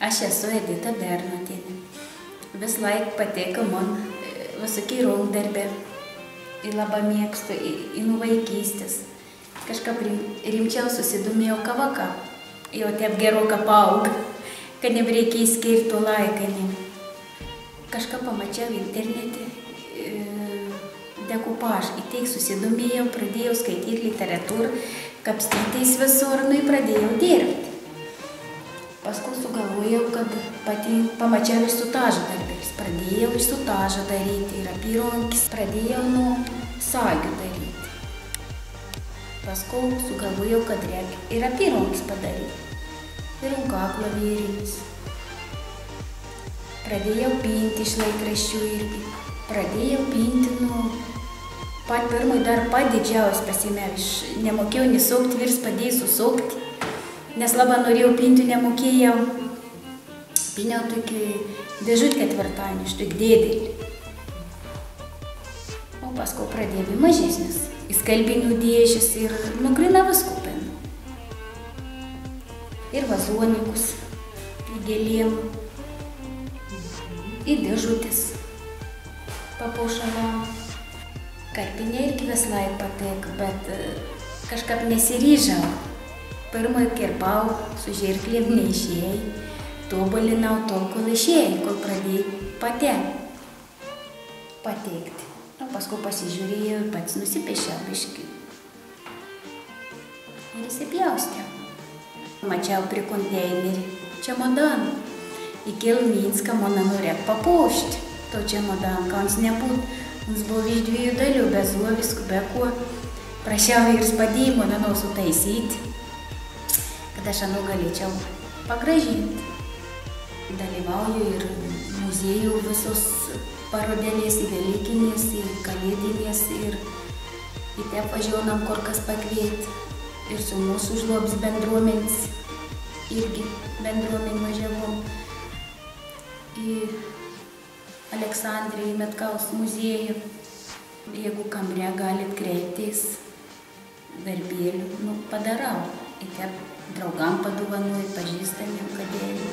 Aš esu Edita Bernotienė. Vis laik pateka man visokie rankdarbė. Ir labai mėgstu, į nuo vaikystės. Kažkaip rimčiau susidomėjau kavaka. Jau taip gerokai paauga, kad nebereikia skirti to laiką. Kažką pamačiau internete, dekupaž. Į tai susidomėjau, pradėjau skaityti literatūrą, kapstytis visur, ir pradėjau dirbti. Paskui sugalvojau, kad pati pamačiau iš sutažo darbėlis. Pradėjau iš sutažo daryti ir apyrankes. Pradėjau nuo sagių daryti. Paskui sugalvojau, kad reikia ir apyrankes padaryti. Ir kaklo vėrinis. Pradėjau pinti iš laikraščių irgi. Pradėjau pinti nuo pat pirmai dar pat didžiausias pasimėjau. Nemokėjau nesukti, virs padėjau susukti. Nes labai norėjau pinti, nemokėjau. Piniau tokį dėžutį ketvirtadienį, štai dėdėlį. O paskui pradėjau mažesnis. Į skalbinių dėžės ir grina viskų pinu. Ir vazonikus, į gėlėm, į dėžutės papuošalam. Karpinė irgi vis laik patek, bet kažkaip nesiryžau. Pirmai kirpau, su žirklėm neišėjai, tobulinau tol, kol išėjai, kol pradėjai pateikti. Paskui pasižiūrėjau, pats nusipiešiau biškį. Ir įsipjaustiau. Mačiau prie konteinerį čemodaną. Įkėl Minską man norėk papuošti to čemodaną, ką jis nebūtų. Jis buvo iš 2 dalių, be zoviskų, be ko. Prašiau ir padėjimo manau sutaisyti, kad aš galėčiau pagražinti. Dalyvauju ir muziejų visos parodėlės, į velykinės, į kalėdinės ir į te važiuonam kur kas pakvieti. Ir su mūsų žlobs bendruomenės, irgi bendruomenį važiavom į Aleksandrijų Metkaus muziejų. Jeigu kamre galit kreiptis, darbėlių, padarau. Į te draugam padovanoju, pažįstamiem, kadėjų.